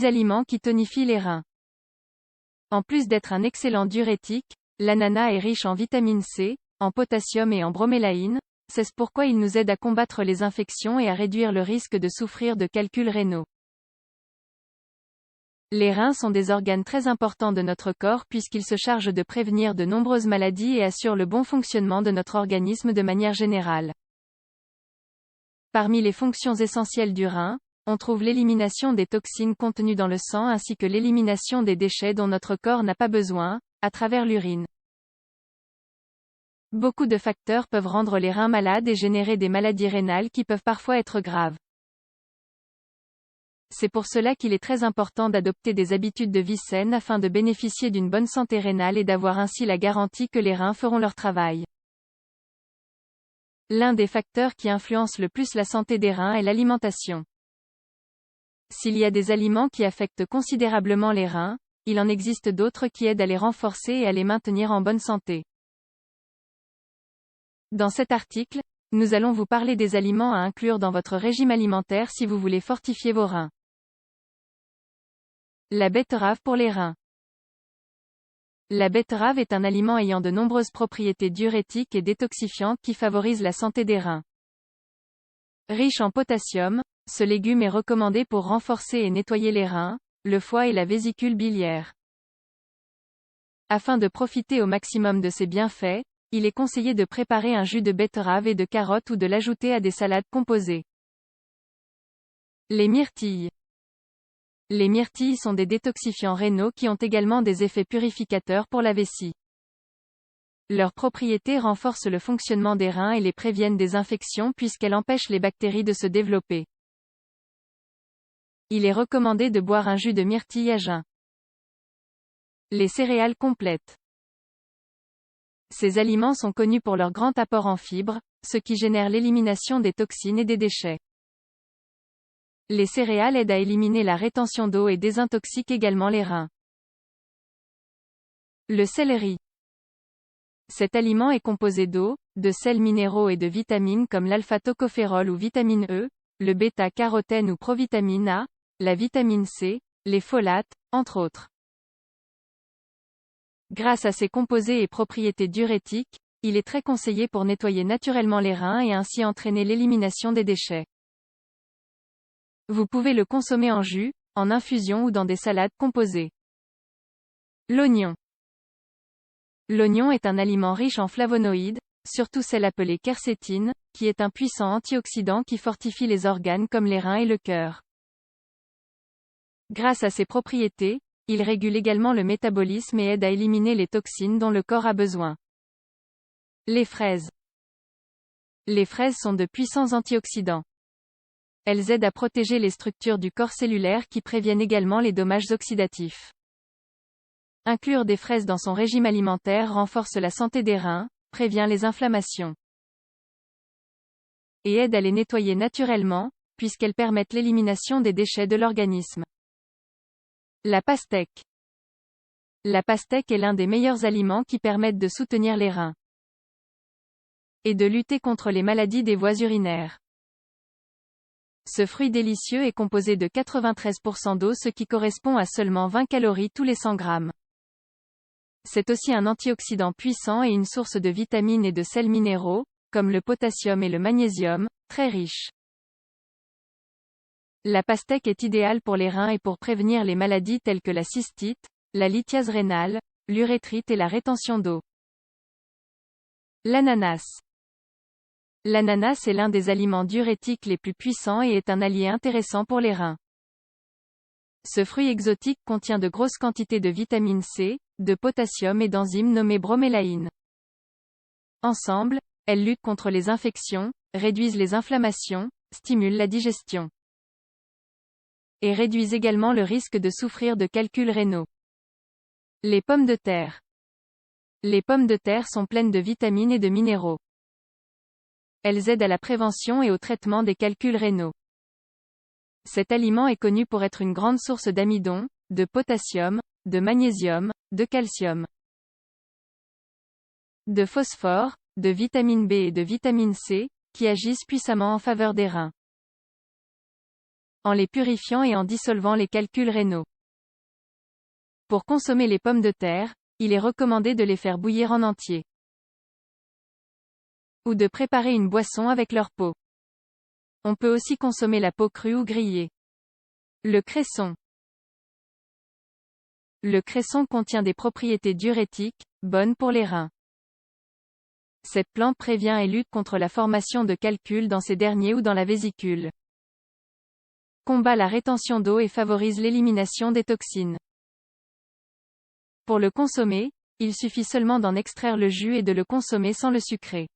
10 aliments qui tonifient les reins. En plus d'être un excellent diurétique, l'ananas est riche en vitamine C, en potassium et en bromélaïne, c'est pourquoi il nous aide à combattre les infections et à réduire le risque de souffrir de calculs rénaux. Les reins sont des organes très importants de notre corps puisqu'ils se chargent de prévenir de nombreuses maladies et assurent le bon fonctionnement de notre organisme de manière générale. Parmi les fonctions essentielles du rein, on trouve l'élimination des toxines contenues dans le sang ainsi que l'élimination des déchets dont notre corps n'a pas besoin, à travers l'urine. Beaucoup de facteurs peuvent rendre les reins malades et générer des maladies rénales qui peuvent parfois être graves. C'est pour cela qu'il est très important d'adopter des habitudes de vie saines afin de bénéficier d'une bonne santé rénale et d'avoir ainsi la garantie que les reins feront leur travail. L'un des facteurs qui influence le plus la santé des reins est l'alimentation. S'il y a des aliments qui affectent considérablement les reins, il en existe d'autres qui aident à les renforcer et à les maintenir en bonne santé. Dans cet article, nous allons vous parler des aliments à inclure dans votre régime alimentaire si vous voulez fortifier vos reins. La betterave pour les reins. La betterave est un aliment ayant de nombreuses propriétés diurétiques et détoxifiantes qui favorisent la santé des reins. Riche en potassium, ce légume est recommandé pour renforcer et nettoyer les reins, le foie et la vésicule biliaire. Afin de profiter au maximum de ses bienfaits, il est conseillé de préparer un jus de betterave et de carotte ou de l'ajouter à des salades composées. Les myrtilles. Les myrtilles sont des détoxifiants rénaux qui ont également des effets purificateurs pour la vessie. Leurs propriétés renforcent le fonctionnement des reins et les préviennent des infections puisqu'elles empêchent les bactéries de se développer. Il est recommandé de boire un jus de myrtille à jeun. Les céréales complètes. Ces aliments sont connus pour leur grand apport en fibres, ce qui génère l'élimination des toxines et des déchets. Les céréales aident à éliminer la rétention d'eau et désintoxiquent également les reins. Le céleri. Cet aliment est composé d'eau, de sels minéraux et de vitamines comme l'alpha-tocophérol ou vitamine E, le bêta-carotène ou provitamine A, la vitamine C, les folates, entre autres. Grâce à ses composés et propriétés diurétiques, il est très conseillé pour nettoyer naturellement les reins et ainsi entraîner l'élimination des déchets. Vous pouvez le consommer en jus, en infusion ou dans des salades composées. L'oignon. L'oignon est un aliment riche en flavonoïdes, surtout celle appelée quercétine, qui est un puissant antioxydant qui fortifie les organes comme les reins et le cœur. Grâce à ses propriétés, il régule également le métabolisme et aide à éliminer les toxines dont le corps a besoin. Les fraises. Les fraises sont de puissants antioxydants. Elles aident à protéger les structures du corps cellulaire qui préviennent également les dommages oxydatifs. Inclure des fraises dans son régime alimentaire renforce la santé des reins, prévient les inflammations et aide à les nettoyer naturellement, puisqu'elles permettent l'élimination des déchets de l'organisme. La pastèque. La pastèque est l'un des meilleurs aliments qui permettent de soutenir les reins et de lutter contre les maladies des voies urinaires. Ce fruit délicieux est composé de 93% d'eau, ce qui correspond à seulement 20 calories tous les 100 grammes. C'est aussi un antioxydant puissant et une source de vitamines et de sels minéraux, comme le potassium et le magnésium, très riches. La pastèque est idéale pour les reins et pour prévenir les maladies telles que la cystite, la lithiase rénale, l'urétrite et la rétention d'eau. L'ananas. L'ananas est l'un des aliments diurétiques les plus puissants et est un allié intéressant pour les reins. Ce fruit exotique contient de grosses quantités de vitamine C, de potassium et d'enzymes nommées bromélaïnes. Ensemble, elles luttent contre les infections, réduisent les inflammations, stimulent la digestion et réduisent également le risque de souffrir de calculs rénaux. Les pommes de terre. Les pommes de terre sont pleines de vitamines et de minéraux. Elles aident à la prévention et au traitement des calculs rénaux. Cet aliment est connu pour être une grande source d'amidon, de potassium, de magnésium, de calcium, de phosphore, de vitamine B et de vitamine C, qui agissent puissamment en faveur des reins. en les purifiant et en dissolvant les calculs rénaux. Pour consommer les pommes de terre, il est recommandé de les faire bouillir en entier. Ou de préparer une boisson avec leur peau. On peut aussi consommer la peau crue ou grillée. Le cresson. Le cresson contient des propriétés diurétiques, bonnes pour les reins. Cette plante prévient et lutte contre la formation de calculs dans ces derniers ou dans la vésicule. Combat la rétention d'eau et favorise l'élimination des toxines. Pour le consommer, il suffit seulement d'en extraire le jus et de le consommer sans le sucrer.